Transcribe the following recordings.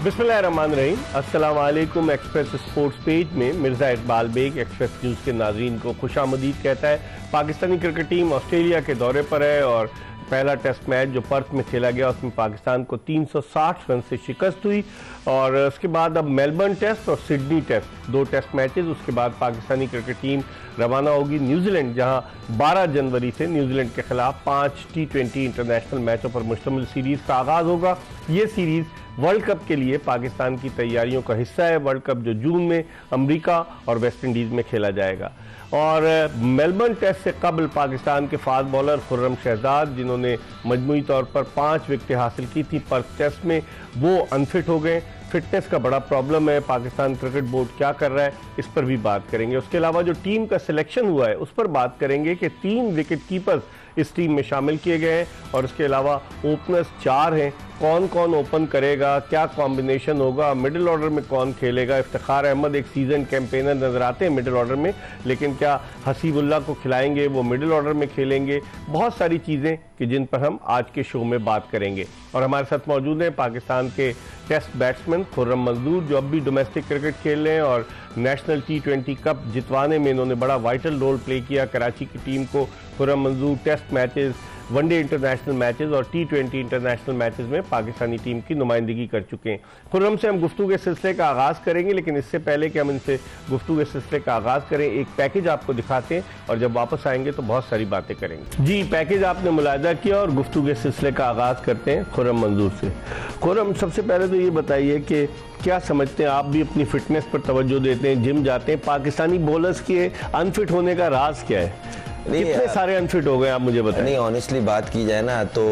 बिस्मिल्लाहिर्रहमानिर्रहीम। अस्सलाम वालेकुम। एक्सप्रेस स्पोर्ट्स पेज में मिर्ज़ा इकबाल बेग एक्सप्रेस न्यूज़ के नाज़रीन को खुशामदीद कहता है। पाकिस्तानी क्रिकेट टीम ऑस्ट्रेलिया के दौरे पर है और पहला टेस्ट मैच जो पर्थ में खेला गया उसमें पाकिस्तान को 360 रन से शिकस्त हुई और उसके बाद अब मेलबर्न टेस्ट और सिडनी टेस्ट, दो टेस्ट मैचेस। उसके बाद पाकिस्तानी क्रिकेट टीम रवाना होगी न्यूजीलैंड, जहां 12 जनवरी से न्यूजीलैंड के खिलाफ 5 T20 इंटरनेशनल मैचों पर मुश्तमिल सीरीज़ का आगाज़ होगा। ये सीरीज़ वर्ल्ड कप के लिए पाकिस्तान की तैयारियों का हिस्सा है। वर्ल्ड कप जो जून में अमेरिका और वेस्ट इंडीज़ में खेला जाएगा। और मेलबर्न टेस्ट से कबल पाकिस्तान के फास्ट बॉलर खुर्रम शहजाद, जिन्होंने मजमूई तौर पर 5 विकेटें हासिल की थी पर्थ टेस्ट में, वो अनफिट हो गए। फिटनेस का बड़ा प्रॉब्लम है। पाकिस्तान क्रिकेट बोर्ड क्या कर रहा है, इस पर भी बात करेंगे। उसके अलावा जो टीम का सिलेक्शन हुआ है उस पर बात करेंगे कि 3 विकेट कीपर्स इस टीम में शामिल किए गए हैं और उसके अलावा ओपनर्स 4 हैं। कौन कौन ओपन करेगा, क्या कॉम्बिनेशन होगा, मिडिल ऑर्डर में कौन खेलेगा। इफ्तिखार अहमद एक सीजन कैंपेनर नजर आते हैं मिडिल ऑर्डर में, लेकिन क्या हसीबुल्लाह को खिलाएंगे, वो मिडिल ऑर्डर में खेलेंगे। बहुत सारी चीज़ें कि जिन पर हम आज के शो में बात करेंगे। और हमारे साथ मौजूद हैं पाकिस्तान के टेस्ट बैट्समैन खुर्रम मंजूर, जो अब भी डोमेस्टिक क्रिकेट खेल रहे हैं और नेशनल T20 कप जितवाने में इन्होंने बड़ा वाइटल रोल प्ले किया। कराची की टीम को Khurram Manzoor test matches, one day international matches और T20 इंटरनेशनल मैचेस में पाकिस्तानी टीम की नुमाइंदगी कर चुके हैं। खुर्रम से हम गुफ्तगू के सिलसिले का आगाज़ करेंगे, लेकिन इससे पहले कि हम इनसे गुफ्तगू के सिलसिले का आगाज़ करें, एक पैकेज आपको दिखाते हैं और जब वापस आएंगे तो बहुत सारी बातें करेंगे। जी, पैकेज आपने मुलाहिजा किया और गुफ्तगू के सिलसिले का आगाज़ करते हैं खुर्रम मंजूर से। खुर्रम, सबसे पहले तो ये बताइए कि क्या समझते हैं, आप भी अपनी फिटनेस पर तवज्जो देते हैं, जिम जाते हैं, पाकिस्तानी बॉलर्स के अनफिट होने का राज क्या है? कितने सारे अनफिट हो गए, आप मुझे बताएं। नहीं, ऑनेस्टली बात की जाए ना तो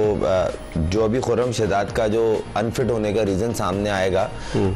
जो अभी खुर्रम शहजाद का जो अनफिट होने का रीजन सामने आएगा,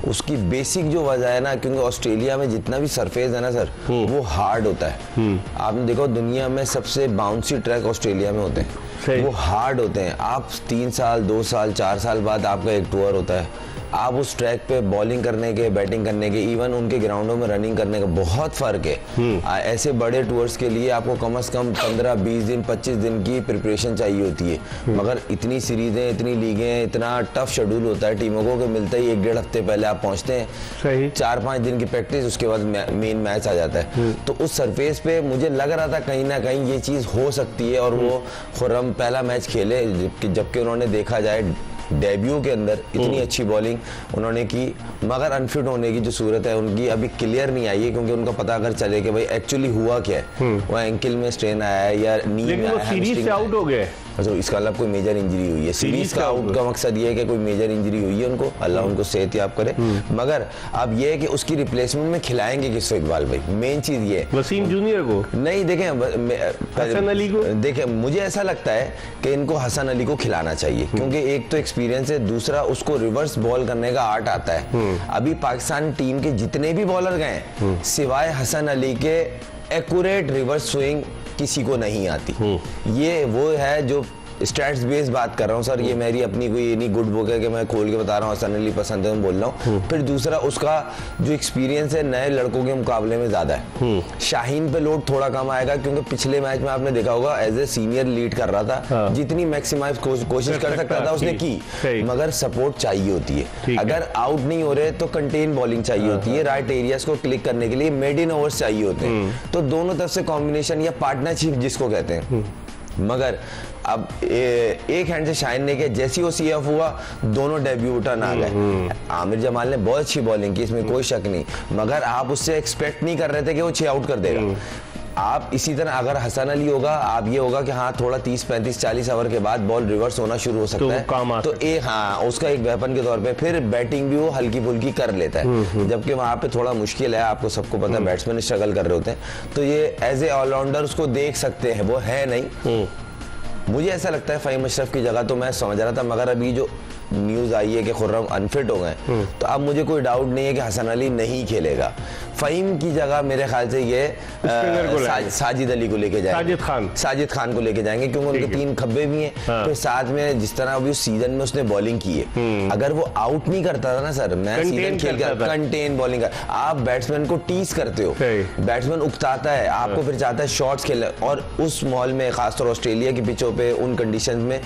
उसकी बेसिक जो वजह है ना, क्योंकि ऑस्ट्रेलिया में जितना भी सरफेस है ना सर, वो हार्ड होता है। आपने देखो दुनिया में सबसे बाउंसी ट्रैक ऑस्ट्रेलिया में होते हैं, वो हार्ड होते हैं। आप 3 साल 2 साल 4 साल बाद आपका एक टूर होता है, आप उस ट्रैक पे बॉलिंग करने के, बैटिंग करने के, इवन उनके ग्राउंडों में रनिंग करने का बहुत फर्क है। ऐसे बड़े टूर्स के लिए आपको कम से कम 15-20 दिन 25 दिन की प्रिपरेशन चाहिए होती है। मगर इतनी सीरीजें, इतनी लीगें, इतना टफ शेड्यूल होता है टीमों को कि मिलते ही 1-1.5 हफ्ते पहले आप पहुंचते हैं। 4-5 दिन की प्रैक्टिस, उसके बाद मेन मैच आ जाता है। तो उस सरफेस पे मुझे लग रहा था कहीं ना कहीं ये चीज हो सकती है और वो खुर्रम पहला मैच खेले, जबकि उन्होंने देखा जाए डेब्यू के अंदर इतनी अच्छी बॉलिंग उन्होंने की, मगर अनफिट होने की जो सूरत है उनकी अभी क्लियर नहीं आई है, क्योंकि उनका पता अगर चले कि भाई एक्चुअली हुआ क्या है, वो एंकल में स्ट्रेन आया है या नी में आया है, सीरीज से आउट हो गए। अच्छा, इसका मतलब कोई मेजर इंजरी हुई है। सीरीज का आउट का मकसद ये है कि कोई मेजर इंजरी हुई है उनको, अल्लाह उनको सेहत याब करे। मगर अब ये है कि उसकी रिप्लेसमेंट में खिलाएंगे किसको इकबाल भाई, मेन चीज ये है। वसीम जूनियर को नहीं, देखें हसन अली को, देखें मुझे ऐसा लगता है कि इनको हसन अली को खिलाना चाहिए, क्योंकि एक तो एक्सपीरियंस है, दूसरा उसको रिवर्स बॉल करने का आर्ट आता है। अभी पाकिस्तान टीम के जितने भी बॉलर गए सिवाय हसन अली के, एक्यूरेट रिवर्स स्विंग किसी को नहीं आती। ये वो है जो स्टैट्स बेस्ड बात कर रहा हूँ सर, ये मेरी अपनी कोई नहीं गुड बुक है कि मैं खोल के बता रहा हूँ हसन अली पसंद है मैं बोल रहा हूँ। फिर दूसरा उसका जो एक्सपीरियंस है नए लड़कों के मुकाबले में ज्यादा है। शाहीन पे लोड थोड़ा कम आएगा, क्योंकि पिछले मैच में आपने देखा होगा एज ए सीनियर लीड कर रहा था, जितनी मैक्सिमाइज कोशिश कर सकता था उसने की, मगर सपोर्ट चाहिए होती है। अगर आउट नहीं हो रहे तो कंटेन बॉलिंग चाहिए होती है, राइट एरियाज को क्लिक करने के लिए मेड इन ओवर्स चाहिए होते हैं। तो दोनों तरफ से कॉम्बिनेशन या पार्टनरशिप जिसको कहते हैं। मगर अब एक हैंड से शाइन ने के जैसी वो CF हुआ, दोनों डेब्यूटन आ गए। आमिर जमाल ने बहुत अच्छी बॉलिंग की, इसमें कोई शक नहीं, मगर आप उससे एक्सपेक्ट नहीं कर रहे थे कि वो 6 आउट कर देगा। आप इसी तरह अगर हसन अली होगा, आप ये होगा कि हाँ थोड़ा 30-35-40 ओवर के बाद बॉल रिवर्स होना शुरू हो सकता है, तो एक हाँ उसका एक वेपन के तौर पे फिर बैटिंग भी वो हल्की फुल्की कर लेता है। जबकि वहां पे थोड़ा मुश्किल है, आपको सबको पता है बैट्समैन स्ट्रगल कर रहे होते हैं, तो ये एज ए ऑलराउंडर उसको देख सकते हैं, वो है नहीं। मुझे ऐसा लगता है फ़हीम अशरफ की जगह तो मैं समझ रहा था, मगर अभी जो न्यूज़ आई है कि खुर्रम अनफिट हो गए, तो अब मुझे कोई डाउट नहीं है कि हसन अली नहीं खेलेगा। फ़हीम की जगह मेरे ख्याल से ये साजिद अली को लेके जाएंगे, साजिद खान को लेके जाएंगे, क्योंकि उनके 3 खब्बे भी हैं। हाँ। फिर साथ में जिस तरह अभी उस सीजन में उसने बॉलिंग की है, अगर वो आउट नहीं करता था ना सर, मैं सीजन खेल कर कंटेन बॉलिंग कर, आप बैट्समैन को टीज करते हो, बैट्समैन उकताता है आपको, फिर चाहता है शॉट्स खेलना, और उस माहौल में खासतौर ऑस्ट्रेलिया की पिचों पे उन कंडीशंस में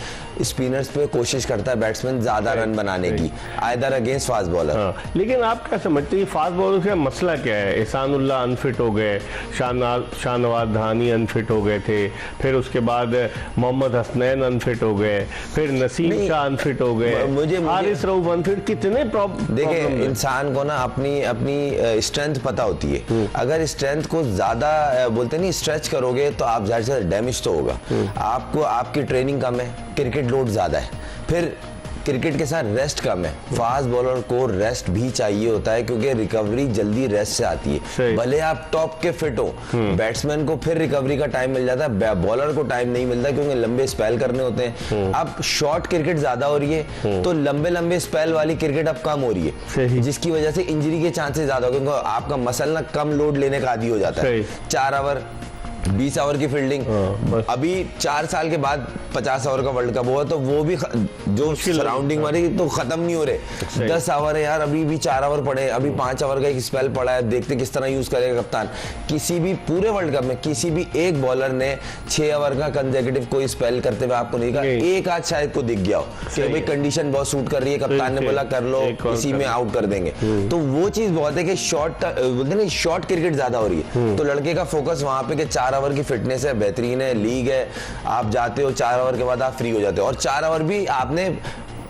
स्पिनर्स पे कोशिश करता है बैट्समैन ज्यादा रन बनाने की, आइदर अगेंस्ट फास्ट बॉलर। लेकिन आप क्या समझते हैं फास्ट बॉलर का मसला क्या है? एहसानुल्लाह अनफिट हो गए, शाहनवाज धानी अनफिट हो गए थे, फिर उसके बाद मोहम्मद हसनैन अनफिट हो गए, फिर नसीम शाह अनफिट हो गए, मुझे हारिस रऊफ अनफिट, कितने देखिए इंसान को ना अपनी स्ट्रेंथ पता होती है। अगर स्ट्रेंथ को ज्यादा बोलते नहीं स्ट्रेच करोगे तो आप जाहिर से डैमेज तो होगा। आपको आपकी ट्रेनिंग कम है, क्रिकेट लोड ज्यादा है, फिर क्रिकेट के साथ रेस्ट कम है। फास्ट बॉलर को रेस्ट भी चाहिए होता है, क्योंकि रिकवरी जल्दी रेस्ट से आती है। भले आप टॉप के फिट हो, बैट्समैन को फिर रिकवरी का टाइम मिल जाता है, बॉलर को टाइम नहीं मिलता, क्योंकि लंबे स्पेल करने होते हैं। अब शॉर्ट क्रिकेट ज्यादा हो रही है, तो लंबे लंबे स्पेल वाली क्रिकेट अब कम हो रही है, जिसकी वजह से इंजरी के चांसेस ज्यादा हो, क्योंकि आपका मसल ना कम लोड लेने का आदी हो जाता है। 4 ओवर 20 ओवर की फील्डिंग, अभी 4 साल के बाद 50 ओवर का वर्ल्ड कप हुआ, तो वो भी जो सराउंडिंग वाली तो खत्म नहीं हो रहे। 10 ओवर है यार, अभी भी 4 ओवर पड़े, अभी 5 ओवर का एक स्पेल पड़ा है, देखते किस तरह यूज करेगा कप्तान। किसी भी पूरे वर्ल्ड कप में किसी भी एक बॉलर ने 6 ओवर का कंसेक्यूटिव कोई स्पेल करते हुए आपको नहीं देखा। एक आध शायद को दिख गया हो कि भाई कंडीशन बहुत सूट कर रही है, कप्तान ने बोला कर लो, इसी में आउट कर देंगे। तो वो चीज बहुत है कि शॉर्ट बोलते ना शॉर्ट क्रिकेट ज्यादा हो रही है, तो लड़के का फोकस वहां पे कि 4 ओवर की फिटनेस है, बेहतरीन है, लीग है, आप जाते हो 4 ओवर के बाद आप फ्री हो जाते हो, और 4 ओवर भी आपने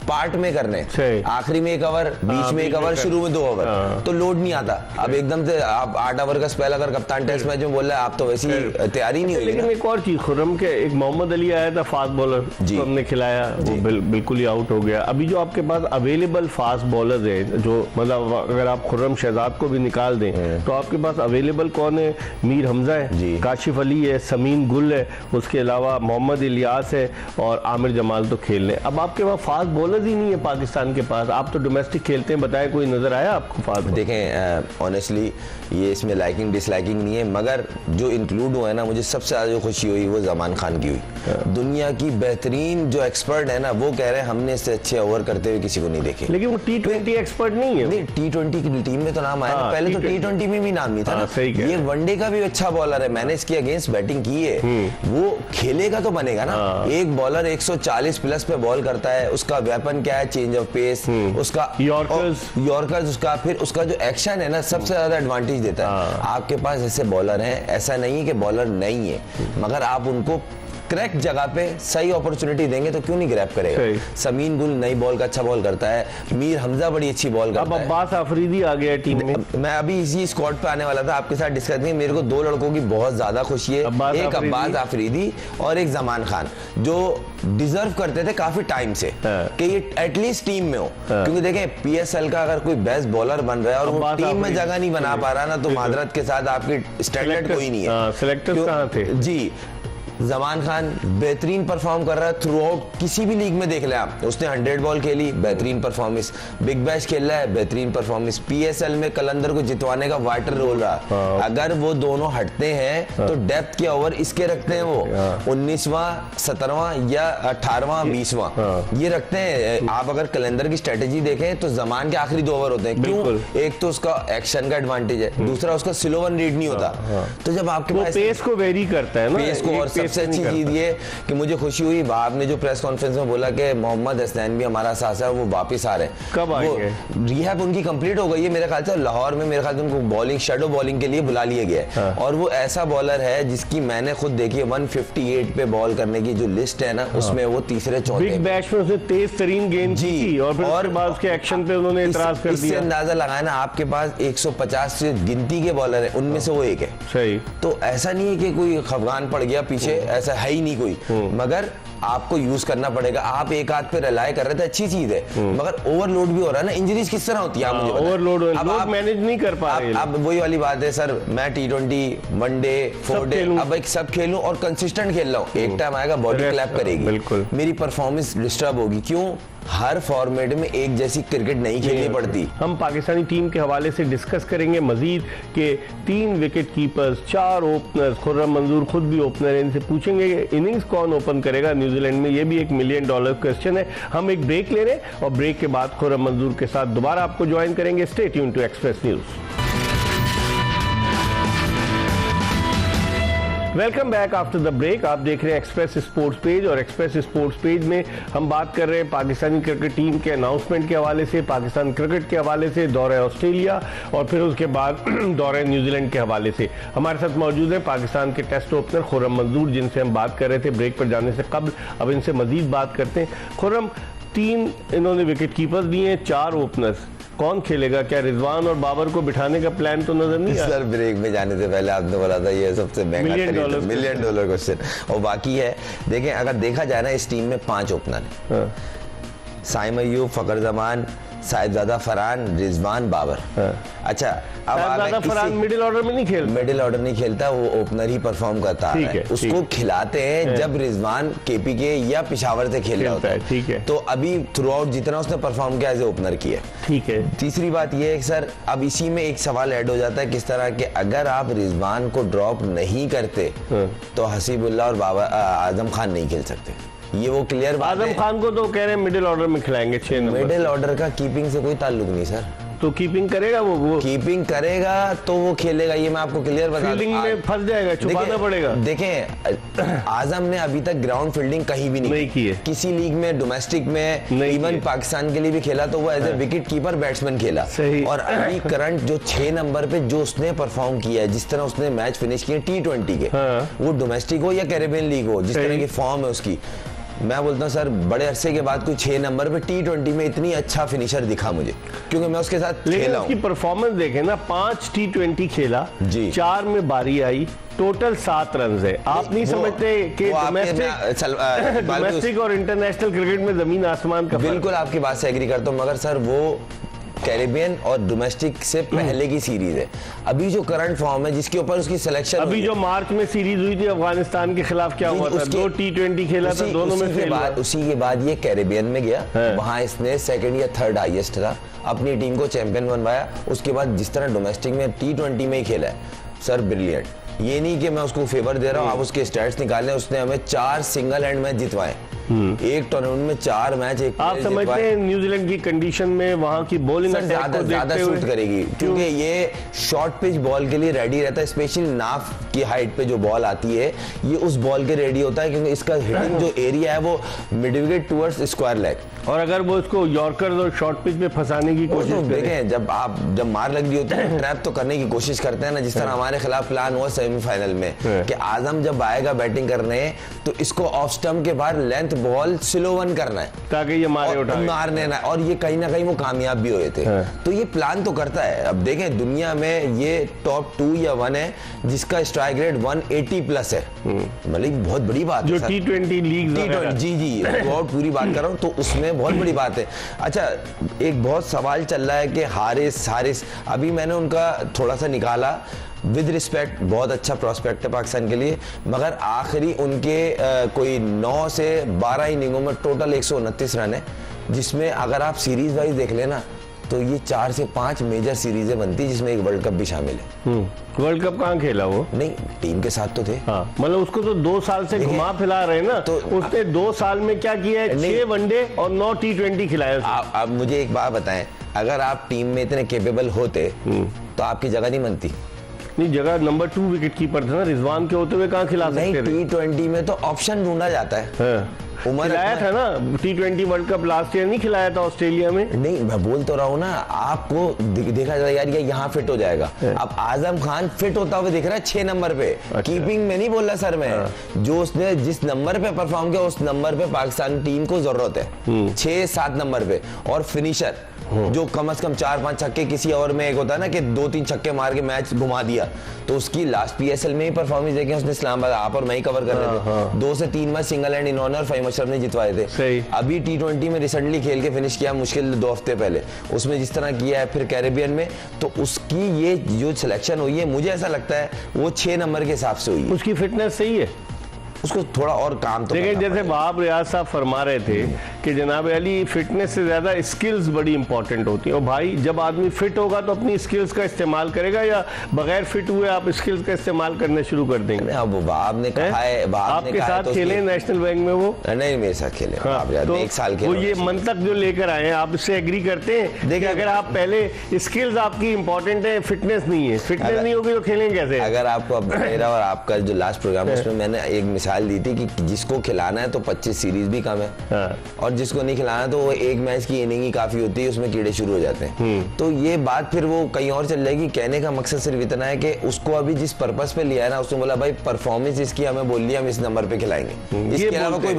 पार्ट में करने, आखिरी में 1 ओवर, बीच में 1 ओवर, शुरू में 2 ओवर, तो लोड नहीं आता। अब एकदम से आप 8 ओवर का स्पेल अगर कप्तान टेस्ट मैच में बोल रहा है, आप तो वैसी तैयारी नहीं हुई। लेकिन एक और चीज खुर्रम के, एक मोहम्मद अली आया था फास्ट बॉलर, तो हमने खिलाया, वो बिल्कुल ही आउट हो गया। अभी जो आपके पास अवेलेबल फास्ट बॉलर है, जो मतलब अगर आप खुर्रम शहजाद को भी निकाल दें तो आपके पास अवेलेबल कौन है? मीर हमजा है, काशिफ अली है, समीन गुल है, उसके अलावा मोहम्मद इलियास है और आमिर जमाल तो खेल रहे हैं। अब आपके पास फास्ट बॉलर ही नहीं है पाकिस्तान के पास। आप तो डोमेस्टिक खेलते हैं, बताएं कोई नजर आया आपको फास्ट? देखें ऑनेस्टली ये इसमें लाइकिंग डिसलाइकिंग नहीं है, मगर जो इंक्लूड हुआ है ना, मुझे सबसे ज्यादा जो खुशी हुई वो जमान खान की हुई। दुनिया की बेहतरीन जो एक्सपर्ट है ना, वो कह रहे हैं हमने इससे अच्छे ओवर करते हुए किसी को नहीं देखे। लेकिन वो T20 एक्सपर्ट नहीं है। नहीं, T20 की टीम में तो नाम आया ना, पहले तो T20 में भी नाम नहीं था ना। ये वनडे का भी अच्छा बॉलर है, मैंने इसके अगेंस्ट बैटिंग की है, वो खेलेगा तो बनेगा ना। एक बॉलर 140 प्लस पे बॉल करता है, उसका वेपन क्या है? चेंज ऑफ पेस, उसका यॉर्कर्स, उसका फिर उसका जो एक्शन है ना, सबसे ज्यादा एडवांटेज देता है। आपके पास ऐसे बॉलर हैं, ऐसा नहीं है कि बॉलर नहीं है, मगर आप उनको करेक्ट जगह पे सही अपॉर्चुनिटी देंगे तो क्यों नहीं ग्रैब करेगा। समीन गुल नई बॉल का अच्छा बॉल करता है, मीर हमजा बड़ी अच्छी बॉल करता है। अब अब्बास आफरीदी आ गया टीम में। मैं अभी इसी स्क्वाड पे आने वाला था, आपके साथ डिस्कस नहीं। मेरे को 2 लड़कों की बहुत ज्यादा खुशी है, एक अब्बास आफरीदी और एक जमान खान, जो डिजर्व करते थे काफी टाइम से कि ये एटलीस्ट टीम में हो। क्योंकि देखें PSL का अगर कोई बेस्ट बॉलर बन रहा है और वो टीम में जगह नहीं बना पा रहा ना, तो माजरत के साथ आपकी स्टैंडर्ड कोई नहीं है। सिलेक्टर्स कहां थे? जी, जमान खान बेहतरीन परफॉर्म कर रहा है थ्रू आउट, किसी भी लीग में देख ले आप, उसने 100 बॉल खेली, बेहतरीन परफॉर्मेंस, बिग बैश खेल रहा है, बेहतरीन परफॉर्मेंस, PSL में कलंदर को जितवाने का वाइटल रोल रहा। अगर वो दोनों हटते हैं तो डेप्थ के ओवर इसके रखते हैं, वो 19वां 17वां या 18वां 20वां ये रखते हैं। आप अगर कलंदर की स्ट्रेटेजी देखें तो जमान के आखिरी 2 ओवर होते हैं। क्यों? एक तो उसका एक्शन का एडवांटेज है, दूसरा उसका स्लो वन रीड नहीं होता। तो जब आपके पास पेस को वेरी करता है ना, पेस को, और सबसे अच्छी चीज ये कि मुझे खुशी हुई आपने जो प्रेस कॉन्फ्रेंस में बोला कि मोहम्मद हसनैन भी हमारा साथ है, वो वापस आ रहे हैं। कब आएंगे? रिहैब उनकी कंप्लीट हो गई है मेरे ख्याल से, लाहौर में मेरे ख्याल से उनको बॉलिंग शैडो बॉलिंग के लिए बुला लिया गया है। और वो ऐसा बॉलर है जिसकी मैंने खुद देखी है 158 पे बॉल करने की जो लिस्ट है ना, उसमें वो तीसरे चौथे बिग बैश में उसने तेज तरीन गेंद की और फिर उसके बाद उसके एक्शन पे उन्होंने इतराज कर दिया। इससे अंदाजा लगाया ना, आपके पास 150 से गिनती के बॉलर है, उनमें से वो एक है। सही। तो ऐसा नहीं है कि कोई खफगान पड़ गया पीछे, ऐसा है ही नहीं कोई, मगर आपको यूज करना पड़ेगा। आप एक हाथ पे रिलाय कर रहे थे, अच्छी चीज है, मगर ओवरलोड भी हो रहा है ना। इंजरीज किस तरह होती है आप मुझे बताएं। ओवरलोड लोग मैनेज नहीं कर पा रहे। अब वही वाली बात है सर, मैं T20 वनडे 4 डे अब एक सब खेलूं और कंसिस्टेंट खेल रहा हूं, एक टाइम आएगा बॉडी क्लैप करेगी, मेरी परफॉर्मेंस डिस्टर्ब होगी। क्यों? हर फॉर्मेट में एक जैसी क्रिकेट नहीं खेलनी पड़ती। हम पाकिस्तानी टीम के हवाले से डिस्कस करेंगे मजीद के 3 विकेट कीपर्स, 4 ओपनर्स, खुर्रम मंजूर खुद भी ओपनर है, इनसे पूछेंगे इनिंग्स कौन ओपन करेगा न्यूजीलैंड में, ये भी एक $1 मिलियन क्वेश्चन है। हम एक ब्रेक ले रहे हैं और ब्रेक के बाद खुर्रम मंजूर के साथ दोबारा आपको ज्वाइन करेंगे। Stay tune to Express News. Welcome back after the break. आप देख रहे हैं एक्सप्रेस स्पोर्ट्स पेज और एक्सप्रेस स्पोर्ट्स पेज में हम बात कर रहे हैं पाकिस्तानी क्रिकेट टीम के अनाउंसमेंट के हवाले से, पाकिस्तान क्रिकेट के हवाले से, दौरे ऑस्ट्रेलिया और फिर उसके बाद दौरे न्यूजीलैंड के हवाले से। हमारे साथ मौजूद है पाकिस्तान के टेस्ट ओपनर खुर्रम मंजूर, जिनसे हम बात कर रहे थे ब्रेक पर जाने से कबल। अब इनसे मजीद बात करते हैं। खुर्रम, 3 इन्होंने विकेट कीपर्स दिए हैं, 4 ओपनर्स, कौन खेलेगा? क्या रिजवान और बाबर को बिठाने का प्लान तो नजर नहीं आ? सर ब्रेक में जाने से पहले आपने बोला था ये सबसे महंगा $1 मिलियन क्वेश्चन। और बाकी है, देखें अगर देखा जाए ना, इस टीम में 5 ओपनर है। हाँ। साइम अय्यूब, फखर जमान, साहिबजादा फरहान, रिजवान, बाबर। अच्छा, अब फरहान मिडिल ऑर्डर में नहीं खेलता, मिडिल ऑर्डर नहीं खेलता, वो ओपनर ही परफॉर्म करता है। उसको खिलाते हैं जब रिजवान केपीके या पिशावर से खेल रहा होता है। ठीक है। तो अभी थ्रू आउट जितना उसने परफॉर्म किया एज ए ओपनर किया। ठीक है। तीसरी बात ये है कि सर अब इसी में एक सवाल ऐड हो जाता है किस तरह के, अगर आप रिजवान को ड्रॉप नहीं करते तो हसीबुल्लाह और बाबर आजम खान नहीं खेल सकते। ये वो क्लियर बात है। आजम खान को तो कह रहे हैं मिडिल ऑर्डर में खिलाएंगे 6 नंबर। मिडिल ऑर्डर का कीपिंग से कोई ताल्लुक नहीं सर। तो कीपिंग करेगा वो कीपिंग करेगा तो वो खेलेगा, ये मैं आपको क्लियर बता दूं। फील्डिंग में फंस जाएगा, छुपाना पड़ेगा। देखें आजम ने अभी तक ग्राउंड फील्डिंग कहीं भी नहीं की है, किसी लीग में, डोमेस्टिक में, इवन पाकिस्तान के लिए भी खेला तो वो as a wicket keeper batsman खेला। और अभी करंट जो 6 नंबर पे जो उसने परफॉर्म किया है, जिस तरह उसने मैच फिनिश किए T20 के, वो डोमेस्टिक हो या कैरेबियन लीग हो, जिस तरह की फॉर्म है उसकी, मैं बोलता हूँ सर बड़े अरसे के बाद कोई 6 नंबर पे T20 में इतनी अच्छा फिनिशर दिखा मुझे, क्योंकि मैं उसके साथ खेला हूँ। उसकी परफॉर्मस देखें ना, 5 T20 खेला जी, 4 में बारी आई, टोटल 7 रन है। आप नहीं समझते कि डोमेस्टिक और इंटरनेशनल क्रिकेट में जमीन आसमान का? बिल्कुल आपकी बात से एग्री करता हूँ, मगर सर वो कैरेबियन और डोमेस्टिक से पहले की सीरीज है। अभी जो करंट फॉर्म है जिसके ऊपर उसकी सिलेक्शन, अभी जो मार्च में सीरीज हुई थी अफगानिस्तान के खिलाफ, क्या हुआ था? 2 T20 खेला था, दोनों में फेल हुआ। उसी के बाद ये कैरेबियन में गया, वहां इसने 2nd या 3rd हाईएस्ट था, अपनी टीम को चैंपियन बनवाया। उसके बाद जिस तरह डोमेस्टिक में T20 में ही खेला है सर, ब्रिलियंट। ये नहीं कि मैं उसको फेवर दे रहा हूँ, आप उसके स्टैट्स निकालें। उसने हमें 4 सिंगल हैंड मैच जितवाए, एक टूर्नामेंट में 4 मैच। आप समझते हैं न्यूजीलैंड की कंडीशन में वहां की बॉलिंग ज्यादा सूट करेगी, क्योंकि ये शॉर्ट पिच बॉल के लिए रेडी रहता है, स्पेशली नाफ की हाइट पे जो बॉल आती है ये उस बॉल के रेडी होता है, क्योंकि इसका हिटिंग जो एरिया है वो mid wicket towards square leg. और अगर वो इसको यॉर्कर्स और शॉर्ट पिच में फंसाने की कोशिश करें, देखें जब मार लग रही होती है ट्रैप तो करने की कोशिश करते हैं ना, जिस तरह हमारे खिलाफ प्लान हुआ सेमीफाइनल में कि आजम जब आएगा बैटिंग करने तो इसको ऑफ स्टंप के बाद लेंथ बॉल स्लो वन करना है ताकि ये मारने ना, और ये कहीं ना कहीं वो कामयाब भी हुए थे। तो ये प्लान तो करता है। अब देखें दुनिया में ये टॉप 2 या 1 है जिसका स्ट्राइक रेट 180+ है, मतलब बहुत बड़ी बात जो है। T20 लीग जी बहुत पूरी बात कर रहा हूँ, तो उसमें बहुत बड़ी बात है। अच्छा, एक बहुत सवाल चल रहा है कि हारिस अभी मैंने उनका थोड़ा सा निकाला, विद रिस्पेक्ट बहुत अच्छा प्रोस्पेक्ट है पाकिस्तान के लिए, मगर आखिरी उनके कोई 9 से 12 इनिंगों में टोटल 129 रन है, जिसमें अगर आप सीरीज वाइज देख लेना तो ये 4 से 5 मेजर सीरीजें बनती, जिसमें एक वर्ल्ड कप भी शामिल है। वर्ल्ड कप कहाँ खेला वो? नहीं, टीम के साथ तो थे। हाँ, मतलब उसको तो 2 साल से घुमा फिला रहे हैं ना, तो उसने 2 साल में क्या किया है? 6 वनडे और 9 T20 खिलाए। आप मुझे एक बात बताएं, अगर आप टीम में इतने केपेबल होते तो आपकी जगह नहीं बनती। नहीं, जगह नंबर 2 विकेट कीपर था ना, रिजवान के होते हुए कहाँ खिला सकते थे? नहीं, T20 में तो ऑप्शन ढूंढा जाता है। खिलाया था ना T20 world cup last year, नहीं खिलाया था ऑस्ट्रेलिया में? नहीं, मैं बोल तो रहा हूँ ना, आपको देखा जाए यार ये यहाँ फिट हो जाएगा। अब आजम खान फिट होता हुआ दिख रहा है 6 नंबर पे। कीपिंग में नहीं बोल रहा सर मैं, जो उसने जिस नंबर पे परफॉर्म किया उस नंबर पे पाकिस्तान टीम को जरूरत है, 6-7 नंबर पे। और फिनिशर जो कम से कम 4-5 छक्के, किसी ओवर में एक होता है ना कि 2-3 छक्के मार के मैच घुमा दिया, तो उसकी लास्ट PSL में ही परफॉर्मेंस देखी उसने, इस्लामाबाद आप और मैं ही कवर कर रहे थे। 2 से 3 मैच सिंगल हैंड इन्होंने और फहीम अशरफ ने जितवाए थे। अभी T20 में रिसेंटली खेल के फिनिश किया, मुश्किल 2 हफ्ते पहले, उसमें जिस तरह किया है, फिर कैरेबियन में, तो उसकी ये जो सिलेक्शन हुई है मुझे ऐसा लगता है वो 6 नंबर के हिसाब से हुई है। उसकी फिटनेस सही है, उसको थोड़ा और काम तो लेकिन करना जैसे वहाब रियाज साहब फरमा रहे थे कि जनाब अली फिटनेस से ज्यादा स्किल्स बड़ी इंपॉर्टेंट होती है, और भाई जब आदमी फिट होगा तो अपनी स्किल्स का इस्तेमाल करेगा, या बगैर फिट हुए आप स्किल्स का इस्तेमाल करने शुरू कर देंगे? अब वहाब ने कहा है, आपके साथ खेले नेशनल बैंक में वो? नहीं, मेरे साथ खेले। हाँ, तो 1 साल के वो ये मंतक जो लेकर आए हैं, आप इससे एग्री करते हैं? देखिए, अगर आप पहले स्किल्स आपकी इंपॉर्टेंट है, फिटनेस नहीं है, फिटनेस नहीं होगी तो खेलेंगे कैसे? अगर आपको मेरा और आपका जो लास्ट प्रोग्राम है उसमें मैंने एक मिसाल दी थी कि जिसको खिलाना है तो 25 सीरीज भी कम है, और जिसको नहीं खिलाना तो वो एक मैच की इनिंग ही काफी होती है, उसमें कीड़े शुरू हो जाते हैं। तो ये बात फिर वो कहीं और चल जाएगी। कहने का मकसद सिर्फ इतना है कि उसको अभी जिस पर्पस पे लिया है ना, उसने बोला भाई परफॉर्मेंस इसकी हमें बोल लिया, हम इस नंबर पे खिलाएंगे, इसके अलावा कोई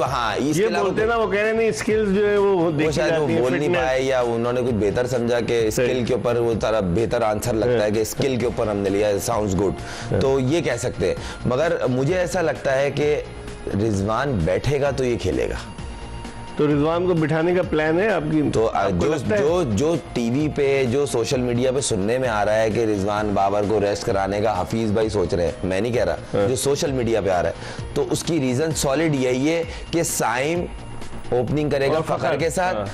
ये बोलते ना, वो कह रहे नहीं स्किल्स जो है वो शायद वो बोल नहीं पाए, या उन्होंने कुछ बेहतर समझा कि स्किल के ऊपर वो तारा बेहतर आंसर लगता है कि स्किल के ऊपर हमने लिया, साउंड्स गुड, तो ये कह सकते हैं। मगर मुझे ऐसा लगता है कि रिजवान बैठेगा तो ये खेलेगा। तो रिजवान को बिठाने का प्लान है आपकी? तो जो टीवी पे, जो सोशल मीडिया पे सुनने में आ रहा है कि रिजवान बाबर को रेस्ट कराने का हफीज भाई सोच रहे हैं, मैं नहीं कह रहा, जो सोशल मीडिया पे आ रहा है, तो उसकी रीजन सॉलिड यही है कि साइम ओपनिंग करेगा फखर के साथ।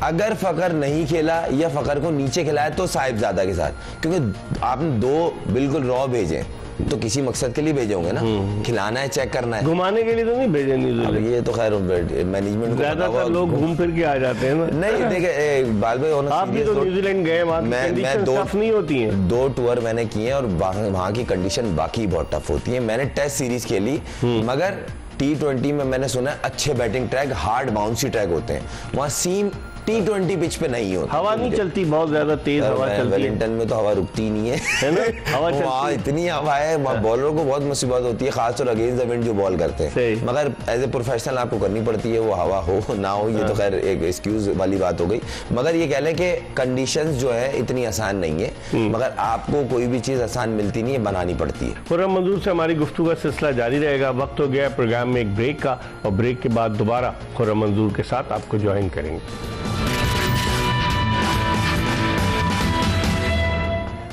अगर फखर नहीं खेला या फखर को नीचे खिलाया तो साहिबजादा के साथ, क्योंकि आपने 2 बिल्कुल रॉ भेजे तो किसी मकसद के लिए भेजे होंगे ना, खिलाना है, चेक करना है, घुमाने के लिए तो नहीं भेजे। नहीं, ये तो खैर मैनेजमेंट को ज्यादातर लोग घूम फिर के आ जाते हैं ना। नहीं देखे बाल भाई, आप भी तो न्यूजीलैंड गए, मैं 2 नहीं होती हैं। 2 टूर मैंने किए और वहां की कंडीशन बाकी बहुत टफ होती है। मैंने टेस्ट सीरीज खेली, मगर T20 में मैंने सुना है अच्छे batting track, hard bouncy track होते हैं, वहां सीम T20 पिच पे नहीं होती, हवा नहीं चलती, बहुत ज्यादा तेज हवा चलती है। वेलिंगटन में तो हवा रुकती नहीं है ना, हवा वहाँ इतनी हवा है, वहाँ बॉलरों को बहुत मुसीबत होती है, खासतौर अगेंस्ट द विंड जो बॉल करते हैं, मगर एज ए प्रोफेशनल आपको करनी पड़ती है, वो हवा हो ना हो, ये तो खैर एक एक्सक्यूज वाली बात हो गई। मगर ये कह लें कि कंडीशंस जो है इतनी आसान नहीं है, मगर आपको कोई भी चीज आसान मिलती नहीं है, बनानी पड़ती है। खुर्रम मंजूर से हमारी गुफ्तगू का सिलसिला जारी रहेगा। वक्त हो गया प्रोग्राम में एक ब्रेक का, और ब्रेक के बाद दोबारा खुर्रम मंजूर के साथ आपको ज्वाइन करेंगे।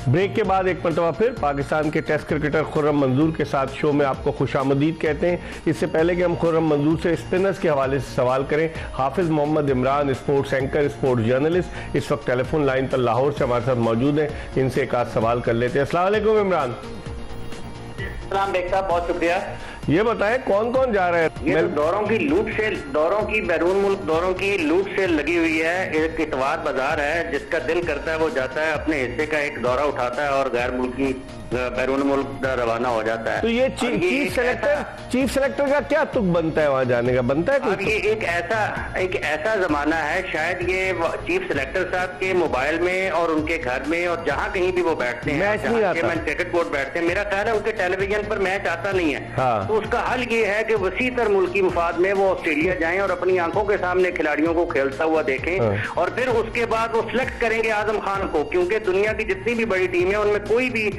ब्रेक के बाद एक मरतबा फिर पाकिस्तान के टेस्ट क्रिकेटर खुर्रम मंजूर के साथ शो में आपको खुशामदीद कहते हैं। इससे पहले कि हम खुर्रम मंजूर से स्पिनर्स के हवाले से सवाल करें, Hafiz Mohammad Imran sports anchor, sports journalist इस वक्त टेलीफोन लाइन पर लाहौर से हमारे साथ मौजूद हैं। इनसे एक आध सवाल कर लेते हैं। अस्सलाम वालेकुम इमरान। बेग साहब, बहुत शुक्रिया। ये बताएं कौन कौन जा रहा है? ये तो दौरों की लूट से, दौरों की बैरून मुल्क दौरों की लूट से लगी हुई है। एक इतवार बाजार है, जिसका दिल करता है वो जाता है, अपने हिस्से का एक दौरा उठाता है और गैर मुल्की बैरून मुल्क रवाना हो जाता है। तो ये चीफ सेलेक्टर का क्या तुक बनता है वहाँ जाने का? बनता है अब ये एक ऐसा जमाना है, शायद ये चीफ सेलेक्टर साहब के मोबाइल में और उनके घर में और जहाँ कहीं भी वो बैठते हैं, क्रिकेट बोर्ड बैठते हैं, मेरा ख्याल है उनके टेलीविजन पर मैच आता नहीं है। हाँ। तो उसका हल ये है कि वसी तर मुल्की मुफाद में वो ऑस्ट्रेलिया जाएं और अपनी आंखों के सामने खिलाड़ियों को खेलता हुआ देखें। हाँ। और फिर उसके बाद वो सिलेक्ट करेंगे आजम खान को, क्योंकि दुनिया की जितनी भी बड़ी टीम है उनमें कोई भी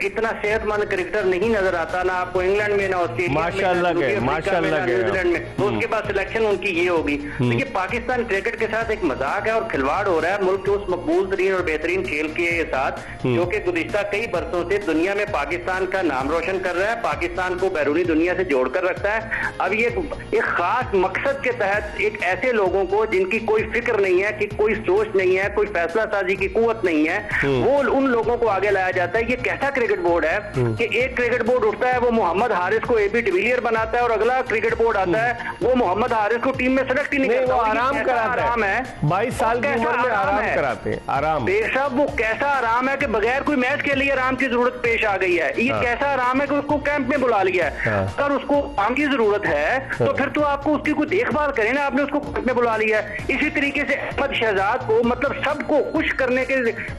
इतना सेहतमंद क्रिकेटर नहीं नजर आता, ना आपको इंग्लैंड में, ना ऑस्ट्रेलिया में, न्यूजीलैंड में। तो उसके बाद सिलेक्शन उनकी ये होगी। तो ये पाकिस्तान क्रिकेट के साथ एक मजाक है और खिलवाड़ हो रहा है मुल्क के उस मकबूल तरीन और बेहतरीन खेल के साथ, जो कि गुज़िश्ता कई बरसों से दुनिया में पाकिस्तान का नाम रोशन कर रहा है, पाकिस्तान को बैरूनी दुनिया से जोड़कर रखता है। अब ये एक खास मकसद के तहत एक ऐसे लोगों को जिनकी कोई फिक्र नहीं है, कि कोई सोच नहीं है, कोई फैसला साजी की कुव्वत नहीं है, वो उन लोगों को आगे लाया जाता है। ये कैसा क्रिकेट बोर्ड है कि एक क्रिकेट बोर्ड उठता है, वो मोहम्मद हारिस को एबी डिविलियर बनाता है, और अगला क्रिकेट बोर्ड आता है, वो मोहम्मद हारिस को टीम में सेलेक्ट ही नहीं करता। वो आराम कराता है, 22 साल की उम्र में आराम कराते हैं। आराम बेशक, वो कैसा आराम है कि बगैर कोई मैच के लिए आराम की जरूरत पेश आ गई है। ये कैसा आराम है कि उसको कैंप में बुला लिया है। अगर उसको आराम की जरूरत है तो फिर तो आपको उसकी कोई देखभाल करें ना, आपने उसको कैंप में बुला लिया है। इसी तरीके से अहमद शहजाद को, मतलब सबको खुश करने के,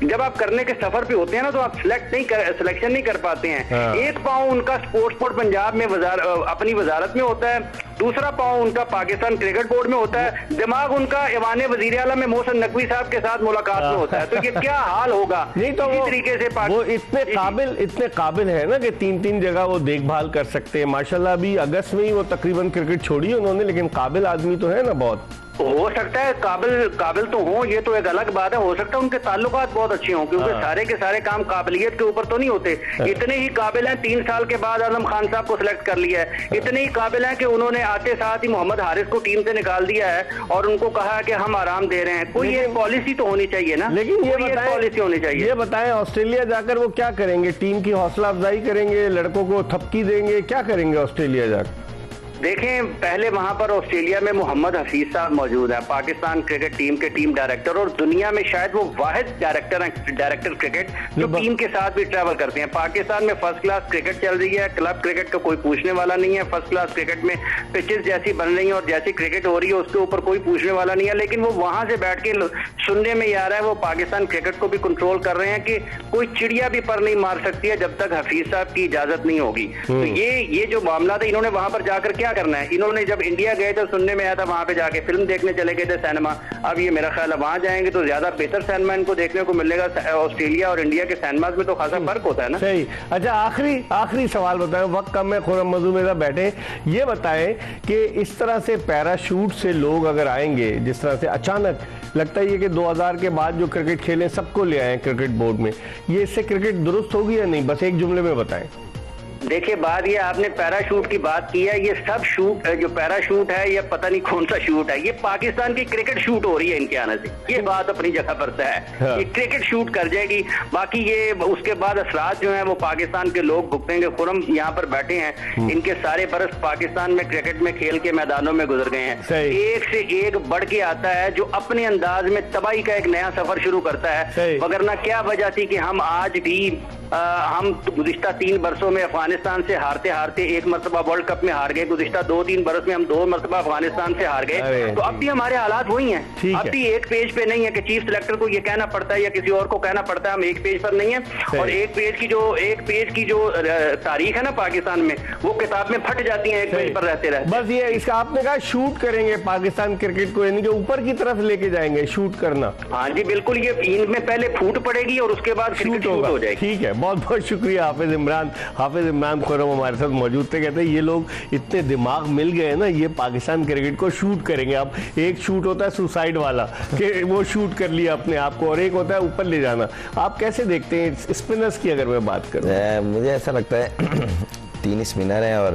जब आप करने के सफर पे होते हैं ना, तो आप सिलेक्शन नहीं कर पाते हैं। एक पांव उनका स्पोर्ट्स बोर्ड पंजाब में अपनी वजारत में होता है, दूसरा पांव उनका पाकिस्तान क्रिकेट बोर्ड में होता है, दिमाग उनका ईवान वजीर आला में मोहसिन नकवी साहब के साथ मुलाकात में होता है। तो ये क्या हाल होगा? नहीं तो इसी तरीके से वो इतने काबिल है ना कि 3 जगह वो देखभाल कर सकते हैं। माशाल्लाह अभी अगस्त में ही वो तकरीबन क्रिकेट छोड़ी उन्होंने, लेकिन काबिल आदमी तो है ना बहुत। हो सकता है काबिल तो हो, ये तो एक अलग बात है। हो सकता है उनके ताल्लुकात बहुत अच्छे हों, क्योंकि सारे के सारे काम काबिलियत के ऊपर तो नहीं होते। इतने ही काबिल हैं, 3 साल के बाद आजम खान साहब को सिलेक्ट कर लिया है। इतने ही काबिल हैं कि उन्होंने आते साथ ही मोहम्मद हारिस को टीम से निकाल दिया है और उनको कहा कि हम आराम दे रहे हैं। कोई एक पॉलिसी तो होनी चाहिए ना। लेकिन ये पॉलिसी होनी चाहिए। ये बताएं, ऑस्ट्रेलिया जाकर वो क्या करेंगे? टीम की हौसला अफजाई करेंगे, लड़कों को थपकी देंगे, क्या करेंगे ऑस्ट्रेलिया जाकर? देखें, पहले वहां पर ऑस्ट्रेलिया में मोहम्मद हफीज साहब मौजूद है, पाकिस्तान क्रिकेट टीम के टीम डायरेक्टर, और दुनिया में शायद वो वाहिद डायरेक्टर क्रिकेट जो टीम के साथ भी ट्रैवल करते हैं। पाकिस्तान में फर्स्ट क्लास क्रिकेट चल रही है, क्लब क्रिकेट का कोई पूछने वाला नहीं है। फर्स्ट क्लास क्रिकेट में पिचेस जैसी बन रही है और जैसी क्रिकेट हो रही है उसके ऊपर कोई पूछने वाला नहीं है। लेकिन वो वहां से बैठ के सुनने में आ रहा है वो पाकिस्तान क्रिकेट को भी कंट्रोल कर रहे हैं कि कोई चिड़िया भी पर नहीं मार सकती है जब तक हफीज साहब की इजाजत नहीं होगी। तो ये जो मामला था, इन्होंने वहां पर जाकर क्या करना है? इन्होंने जब इंडिया गए थे, सुनने में आया था वहां पे जाके फिल्म देखने चले गए थे सिनेमा। अब ये मेरा ख्याल है वहां जाएंगे तो ज्यादा बेहतर सिनेमा इनको देखने को मिलेगा। ऑस्ट्रेलिया और इंडिया के सिनेमाज में तो खासा फर्क होता है ना। सही। अच्छा, आखिरी सवाल बताएं, वक्त कम है, खुर्रम मजूमेदा बैठे, ये बताएं कि इस तरह से पैराशूट से लोग अगर आएंगे, जिस तरह से अचानक लगता है कि 2000 के बाद जो क्रिकेट खेले सबको ले आए क्रिकेट बोर्ड में, ये इससे क्रिकेट दुरुस्त होगी या नहीं? बस एक जुमले में बताएं। देखिए, बात ये आपने पैराशूट की बात की है, ये सब शूट जो पैराशूट है ये पता नहीं कौन सा शूट है, ये पाकिस्तान की क्रिकेट शूट हो रही है इनके आने से। ये बात अपनी जगह पर से है। हाँ। ये क्रिकेट शूट कर जाएगी, बाकी ये उसके बाद असरात जो है वो पाकिस्तान के लोग भुगतेंगे। खुरम यहाँ पर बैठे हैं, इनके सारे बरस पाकिस्तान में क्रिकेट में खेल के मैदानों में गुजर गए हैं। एक से एक बढ़ के आता है जो अपने अंदाज में तबाही का एक नया सफर शुरू करता है। वगरना क्या वजह थी कि हम आज भी हम गुज़िश्ता 3 बरसों में अफगानिस्तान से हारते हारते एक मरतबा वर्ल्ड कप में हार गए। गुज़िश्ता 2-3 बरस में हम 2 मरतबा अफगानिस्तान से हार गए। तो अब भी हमारे हालात वही हैं। अब भी एक पेज पे नहीं है कि चीफ सिलेक्टर को ये कहना पड़ता है या किसी और को कहना पड़ता है, हम एक पेज पर नहीं है। और एक पेज की जो तारीख है ना पाकिस्तान में, वो किताब में फट जाती है एक पेज पर रहते रहते। बस ये इसका आपने कहा शूट करेंगे पाकिस्तान क्रिकेट को, यानी कि ऊपर की तरफ लेके जाएंगे शूट करना। हाँ जी बिल्कुल, ये इनमें पहले फूट पड़ेगी और उसके बाद शूट हो जाएगी। ठीक है, बहुत बहुत शुक्रिया हाफिज इमरान खुर्रम हमारे साथ मौजूद थे। कहते हैं ये लोग इतने दिमाग मिल गए ना, ये पाकिस्तान क्रिकेट को शूट करेंगे। अब एक शूट होता है सुसाइड वाला कि वो शूट कर लिया अपने आप को, और एक होता है ऊपर ले जाना। आप कैसे देखते हैं स्पिनर्स की अगर मैं बात करूं? मुझे ऐसा लगता है 3 स्पिनर हैं और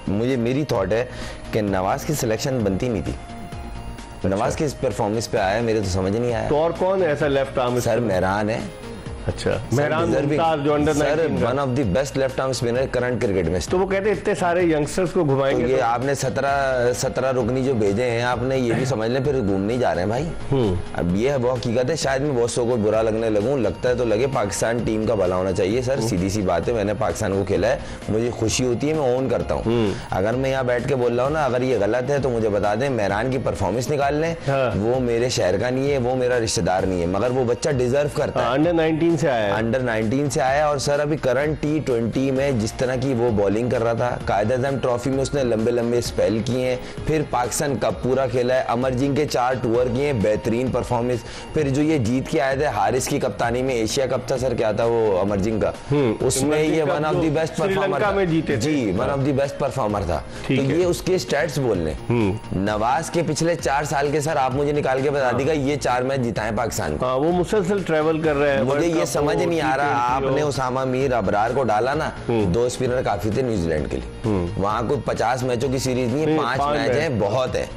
मेरी थॉट है कि नवाज की सिलेक्शन बनती नहीं थी। नवाज की परफॉर्मेंस पे आया, मेरे तो समझ नहीं आया। तो और कौन है ऐसा लेफ्ट आर्म? सर मेहरान है। अच्छा, मेहरान मुमताज जो under 19 one of the best left arm spinner current cricket में। तो वो कहते हैं इतने सारे यंगस्टर्स को घुमाएंगे। तो ये आपने 17 रुकनी जो भेजे हैं, आपने ये भी समझ लें फिर घूमने जा रहे हैं भाई। अब ये है वो हकीकत है। शायद मैं बहुत सौ को बुरा लगने लगूं, लगता है तो लगे। पाकिस्तान टीम का भला होना चाहिए सर, सीधी सी बात है। मैंने पाकिस्तान को खेला है, मुझे खुशी होती है, मैं ओन करता हूँ। अगर मैं यहाँ बैठ के बोल रहा हूँ ना, अगर ये गलत है तो मुझे बता दें। मेहरान की परफॉर्मेंस निकाल लें। वो मेरे शहर का नहीं है, वो मेरा रिश्तेदार नहीं है, मगर वो बच्चा डिजर्व करता है। अंडर 19 से आया, अंडर 19 से आया। और सर अभी करंट T20 में जिस तरह की वो बॉलिंग कर रहा था, कायद-ए-आज़म ट्रॉफी में उसने लंबे लंबे स्पेल किए हैं, फिर पाकिस्तान कप पूरा खेला है, अमरजिंग के 4 टूर किए हैं, बेहतरीन परफॉर्मेंस। फिर जो ये जीत के आए थे हारिस की कप्तानी में, एशिया कप था सर, क्या था वो अमरजिंग का, उसमें ये one of the best performer था जी, one of the best performer था। तो ये उसके स्टैट्स बोलने। नवाज के पिछले 4 साल के सर आप मुझे निकाल के बता दीजिएगा ये 4 मैच जिताए पाकिस्तान को। वो मुसलसल ट्रैवल कर रहे हैं। मुझे ये समझ नहीं आ रहा, आपने उसामा मीर अबरार को डाला ना, 2 स्पिनर काफी थे न्यूजीलैंड के लिए। वहां कोई 50 मैचों की सीरीज नहीं है, 5 मैच है, बहुत है।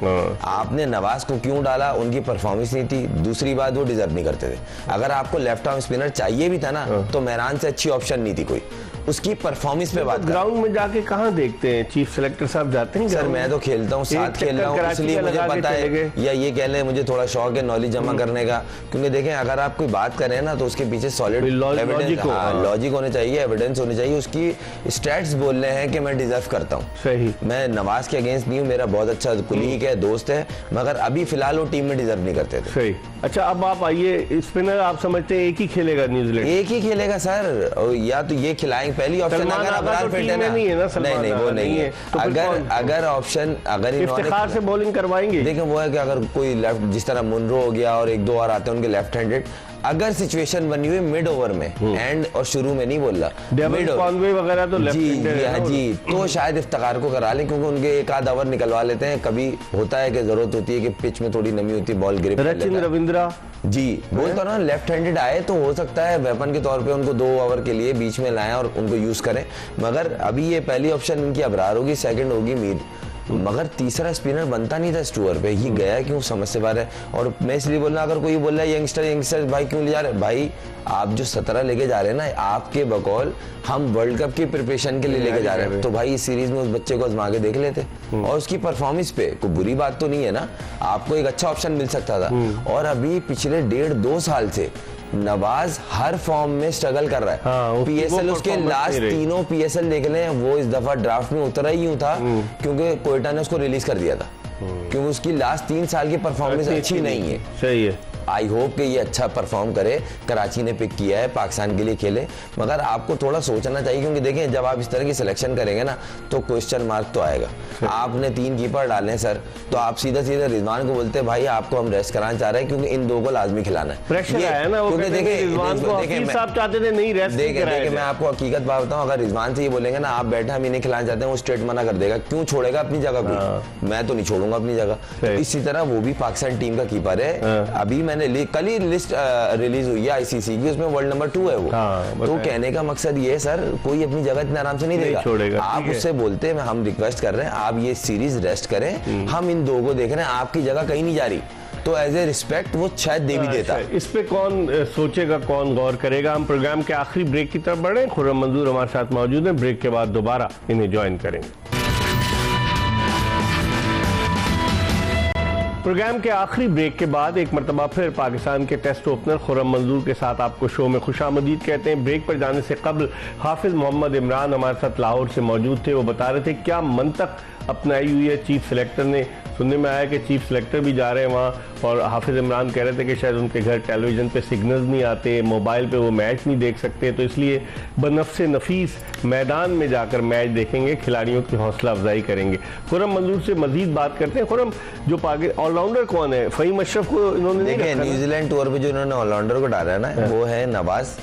आपने नवाज को क्यों डाला? उनकी परफॉर्मेंस नहीं थी। दूसरी बात, वो डिजर्व नहीं करते थे। अगर आपको लेफ्ट आर्म स्पिनर चाहिए भी था ना, तो मेहरान से अच्छी ऑप्शन नहीं थी कोई। उसकी परफॉर्मेंस पे बात। ग्राउंड में जाके कहाँ देखते हैं? चीफ सिलेक्टर साहब जाते हैं? सर मैं तो खेलता हूँ, साथ खेल रहा हूँ, इसलिए मुझे पता है। या ये कह लें मुझे थोड़ा शौक है नॉलेज जमा करने का, क्योंकि देखें अगर आप कोई बात करें ना तो उसके पीछे सॉलिड लॉजिक होने चाहिए, एविडेंस होनी चाहिए। उसकी स्टैट्स बोल रहे हैं कि मैं डिजर्व करता हूँ। सही। मैं नवाज के अगेंस्ट नहीं हूँ, मेरा बहुत अच्छा कुलीग है, दोस्त है, मगर अभी फिलहाल वो टीम में डिजर्व नहीं करते थे। सही। अच्छा, अब आप आइए, स्पिनर आप समझते हैं एक ही खेलेगा न्यूजीलैंड? एक ही खेलेगा सर, या तो ये खिलाएंगे पहली ऑप्शन, अगर अबरार फिट है ना, नहीं वो नहीं है। अगर ऑप्शन अगर इफ्तिखार से बॉलिंग करवाएंगे। देखिए वो है कि अगर कोई लेफ्ट, जिस तरह मुनरो हो गया और 1-2 और आते हैं उनके लेफ्ट हैंडेड, अगर सिचुएशन बनी हुई मिड ओवर में, एंड और शुरू में नहीं बोल रहा, मिड कॉनवे वगैरह तो लेफ्ट हैंडर है जी, तो शायद इफ्तिखार को करा लें, क्योंकि उनके एक आध ओवर निकलवा लेते हैं। कभी होता है कि जरूरत होती है कि पिच में थोड़ी नमी होती है, बॉल ग्रिप रचिन रविंद्रा जी बोलता ना, लेफ्ट हैंडेड आए तो हो सकता है वेपन के तौर पे उनको 2 ओवर के लिए बीच में लाएं और उनको यूज करें। मगर अभी ये पहली ऑप्शन इनकी अबरार होगी, सेकंड होगी मीर, मगर तीसरा स्पिनर बनता नहीं था इस टूर पे। ये गया क्यों समझ से बाहर है। और मैं इसलिए बोल रहा, अगर कोई बोल रहा है यंगस्टर भाई क्यों ले जा रहे, भाई आप जो 17 लेके जा रहे हैं ना, आपके बकौल हम वर्ल्ड कप की प्रिपरेशन के लिए लेके जा रहे हैं, तो भाई इस सीरीज में उस बच्चे को आजमा के देख लेते। और उसकी परफॉर्मेंस पे कोई बुरी बात तो नहीं है ना, आपको एक अच्छा ऑप्शन मिल सकता था। और अभी पिछले 1.5-2 साल से नवाज हर फॉर्म में स्ट्रगल कर रहा है। हाँ, पीएसएल उसके लास्ट 3 पीएसएल देख लें, वो इस दफा ड्राफ्ट में उतरा ही यूं था क्योंकि कोयटा ने उसको रिलीज कर दिया था, क्योंकि उसकी लास्ट 3 साल की परफॉर्मेंस अच्छी नहीं है। सही है। आई होप कि ये अच्छा परफॉर्म करे। कराची ने पिक किया है, पाकिस्तान के लिए खेले, मगर आपको थोड़ा सोचना चाहिए, क्योंकि देखें जब आप इस तरह की सिलेक्शन करेंगे ना तो क्वेश्चन मार्क तो आएगा। आपने 3 कीपर डाले हैं सर, तो आप सीधा रिजवान को बोलते हैं भाई आपको हम रेस्ट कराना चाह रहे हैं, क्योंकि इन 2 को लाजमी खिलाना है। प्रेशर आया ना, वो क्योंकि देखिए साहब चाहते थे नहीं रेस्ट देखिए मैं आपको हकीकत बात बताऊं, अगर रिजवान से ये बोलेंगे ना आप बैठे हम इन्हें खिलाना चाहते हैं, वो स्ट्रेट मना कर देगा। क्यों छोड़ेगा अपनी जगह को? मैं तो नहीं छोड़ूंगा अपनी जगह। तो इसी तरह वो भी पाकिस्तान टीम का कीपर है। अभी मैंने कल ही लिस्ट रिलीज हुई है आईसीसी की, उसमें वर्ल्ड नंबर 2 है वो। तो कहने का मकसद ये है सर, कोई अपनी जगह इतने आराम से नहीं देगा। आप उससे बोलते हैं हम रिक्वेस्ट कर रहे हैं आप ये सीरीज रेस्ट करें, हम इन 2 को देख रहे हैं, आपकी जगह कहीं नहीं जा रही, तो एज ए रिस्पेक्ट वो शायद दे भी देता। इस पे कौन सोचेगा, कौन गौर करेगा। हम प्रोग्राम के आखिरी ब्रेक की तरफ बढ़े। खुर्रम मंजूर हमारे साथ मौजूद हैं, ब्रेक के बाद दोबारा इन्हें ज्वाइन करेंगे। प्रोग्राम के आखिरी ब्रेक के बाद एक मरतबा फिर पाकिस्तान के टेस्ट ओपनर खुर्रम मंजूर के साथ आपको शो में खुशामदीद कहते हैं। ब्रेक पर जाने से कबल हाफिज मोहम्मद इमरान हमारे साथ लाहौर से मौजूद थे। वो बता रहे थे क्या मंतक अपनाई हुई है चीफ सेलेक्टर ने। सुनने में आया कि चीफ सेलेक्टर भी जा रहे हैं वहाँ, और हाफिज इमरान कह रहे थे कि शायद उनके घर टेलीविजन पे सिग्नल्स नहीं आते, मोबाइल पे वो मैच नहीं देख सकते, तो इसलिए बनफ्से नफीस मैदान में जाकर मैच देखेंगे, खिलाड़ियों की हौसला अफजाई करेंगे। खुर्रम मंजूर से मजीद बात करते हैं। खुर्रम, जो ऑलराउंडर कौन है? फहीम अशरफ को इन्होंने देखिए न्यूजीलैंड टूर पे जो इन्होंने ऑलराउंडर को डाला है ना, वो है नवाज,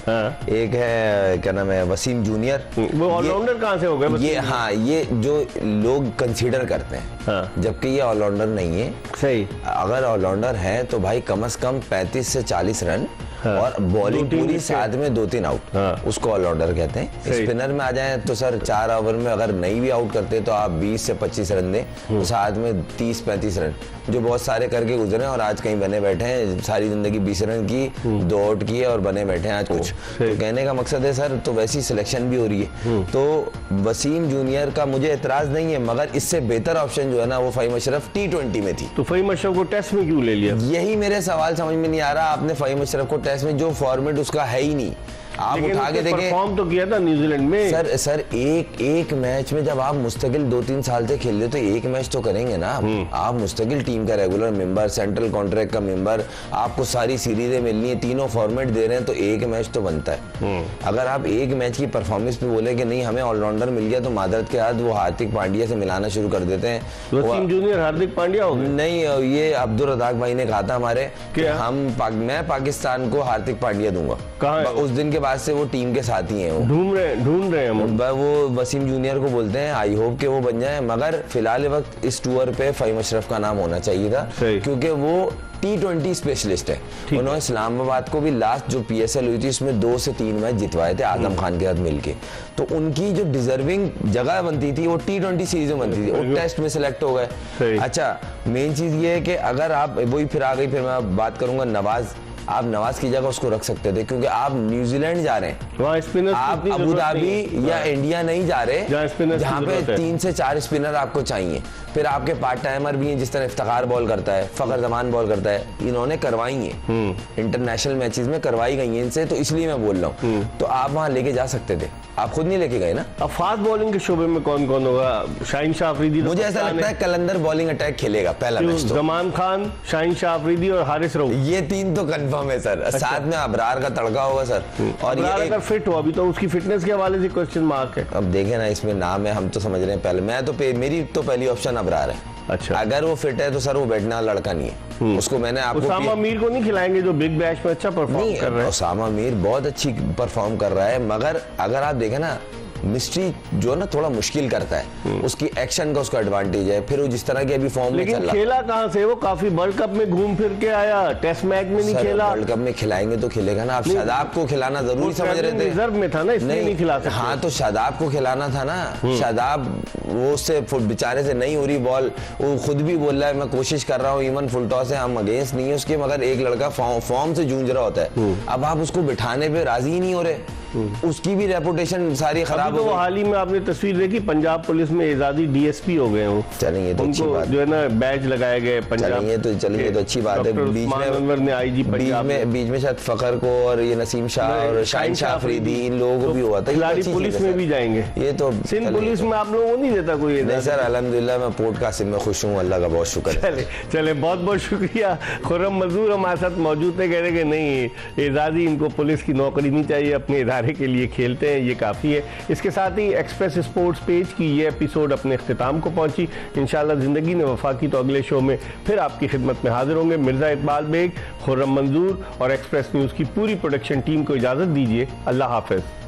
एक है क्या नाम है वसीम जूनियर। वो ऑलराउंडर कहाँ से हो गए? ये हाँ, ये जो लोग कंसीडर करते हैं, जबकि ये ऑलराउंडर नहीं है। सही, अगर ऑलराउंडर है तो भाई कम से कम 35 से 40 रन और बॉलिंग पूरी साथ में 2-3 आउट, उसको ऑलराउंडर कहते हैं। स्पिनर में आ जाए तो सर 4 ओवर में अगर नहीं भी आउट करते तो आप 20 से 25 रन दें, तो साथ में 30-35 रन, जो बहुत सारे करके गुजरे और आज कहीं बने बैठे हैं। सारी जिंदगी 20 रन की, 2 आउट किए और बने बैठे हैं आज कुछ। तो कहने का मकसद है सर, तो वैसी सिलेक्शन भी हो रही है। तो वसीम जूनियर का मुझे एतराज नहीं है, मगर इससे बेहतर ऑप्शन जो है ना वो फहीम अशरफ T20 में थी। तो फहीम अशरफ को टेस्ट में क्यों ले लिया? यही मेरे सवाल समझ में नहीं आ रहा। आपने फहीम अशरफ को टेस्ट में, जो फॉर्मेट उसका है ही नहीं, आप उठा के देखें। परफॉर्म तो किया था न्यूजीलैंड में। सर एक मैच में जब आप मुस्तकिल 2-3 साल से खेल रहे तो एक मैच तो करेंगे ना। आप मुस्तकिल टीम का रेगुलर मेंबर, सेंट्रल कॉन्ट्रैक्ट का मेंबर, आपको सारी सीरीजें मिलनी है, तीनों फॉर्मेट दे रहे हैं, तो एक मैच तो बनता है। अगर आप एक मैच की परफॉर्मेंस पे बोले कि नहीं हमें ऑलराउंडर मिल गया, तो मादरत के साथ वो हार्दिक पांड्या से मिलाना शुरू कर देते हैं। वसीम जूनियर हार्दिक पांड्या हो गए? नहीं, ये अब्दुल रज़ाक भाई ने कहा था हमारे कि मैं पाकिस्तान को हार्दिक पांड्या दूंगा। कहाँ? उस दिन के बाद से वो टीम के साथ ही हैं। वो ढूंढ रहे हैं वो वसीम जूनियर को बोलते हैं। आई होप कि वो बन जाए, मगर फिलहाल वक्त इस टूर पे फहीम अशरफ का नाम होना चाहिए था, क्योंकि वो T20 स्पेशलिस्ट है। उन्होंने इस्लामाबाद को भी लास्ट जो PSL हुई थी उसमें 2 से 3 मैच जितवाए थे आजम खान के साथ मिलके। तो उनकी जो डिजर्विंग जगह बनती थी वो T20 सीरीज में बनती थी, वो टेस्ट में सिलेक्ट हो गए। अच्छा, मेन चीज ये है कि अगर आप वही फिर आ गई, फिर मैं बात करूंगा नवाज। आप नवाज की जगह उसको रख सकते थे, क्योंकि आप न्यूजीलैंड जा रहे हैं, आप अबू धाबी या इंडिया नहीं जा रहे जहाँ पे 3 से 4 स्पिनर आपको चाहिए। फिर आपके पार्ट टाइमर भी हैं, जिस तरह इफ्तिखार बॉल करता है, फखर जमान बॉल करता है, इन्होंने करवाई है इंटरनेशनल मैचेस में, करवाई गई है इनसे, तो इसलिए मैं बोल रहा हूँ। तो आप वहाँ लेके जा सकते थे, आप खुद नहीं लेके गए ना। अब फास्ट बॉलिंग के शोबे में कौन कौन होगा? शाहीन शाह अफरीदी, मुझे ऐसा लगता है कलंदर बॉलिंग अटैक खेलेगा पहला मैच तो। जमान खान, शाहीन शाह अफरीदी और हारिस रऊफ, ये 3 तो कंफर्म है सर। अच्छा। साथ में अबरार का तड़का होगा सर। और ये अगर फिट हो, अभी तो उसकी फिटनेस के हवाले से क्वेश्चन मार्क है। अब देखें ना, इसमें नाम है, हम तो समझ रहे हैं पहले। मैं तो मेरी तो पहली ऑप्शन अबरार है। अच्छा। अगर वो फिट है तो सर वो बैठने वाला लड़का नहीं है। उसको मैंने आपको उसामा मीर को नहीं खिलाएंगे जो बिग बैश में अच्छा परफॉर्म कर रहा है? उसामा मीर बहुत अच्छी परफॉर्म कर रहा है, मगर अगर आप देखें ना मिस्ट्री जो ना थोड़ा मुश्किल करता है, उसकी एक्शन का उसका एडवांटेज है, फिर वो जिस तरह के अभी फॉर्म में चल रहा है। खेला कहां से वो? काफी वर्ल्ड कप में घूम फिर के आया, टेस्ट मैच में नहीं खेला। वर्ल्ड कप में खिलाएंगे तो खिलेगा ना। आप शादाब को खिलाना जरूरी समझ रहे थे? रिजर्व में था ना, इसलिए नहीं खिला सकते। हाँ तो शादाब को खिलाना था ना। शादाब वो उससे बेचारे से नहीं हो रही बॉल, वो खुद भी बोल रहा है मैं कोशिश कर रहा हूँ, इवन फुल टॉस है, हम अगेंस्ट नहीं है उसके, मगर एक लड़का फॉर्म से जूझ रहा होता है। अब आप उसको बिठाने पे राजी ही नहीं हो रहे, उसकी भी रेपुटेशन सारी खराब हो गई। हाल ही में आपने तस्वीर देखी, पंजाब पुलिस में एजादी डीएसपी हो गए हो। चलेंगे तो अच्छी बात, जो है ना बैज लगाए गए पंजाब। चलेंगे तो अच्छी बात है। बीच में शायद फखर को और ये नसीम शाह और शाहीन शाह अफरीदी इन लोगों को भी हुआ था। खिलाड़ी पुलिस में भी जाएंगे। ये तो सिंध पुलिस में आप लोगों को नहीं देता कोई? नहीं सर, अल्हम्दुलिल्लाह मैं पोर्ट कासिम में खुश हूँ, अल्लाह का बहुत शुक्र। चले बहुत बहुत शुक्रिया। खुर्रम मंजूर हमारे साथ मौजूद है, कह रहे कि नहीं एजादी इनको पुलिस की नौकरी नहीं चाहिए, अपने इदारे के लिए खेलते हैं, ये काफ़ी है। इसके साथ ही एक्सप्रेस स्पोर्ट्स पेज की ये एपिसोड अपने इख्तिताम को पहुंची। इंशाल्लाह ज़िंदगी ने वफा की तो अगले शो में फिर आपकी खिदमत में हाजिर होंगे। मिर्ज़ा इकबाल बेग, खुर्रम मंजूर और एक्सप्रेस न्यूज़ की पूरी प्रोडक्शन टीम को इजाज़त दीजिए। अल्लाह हाफ़िज़।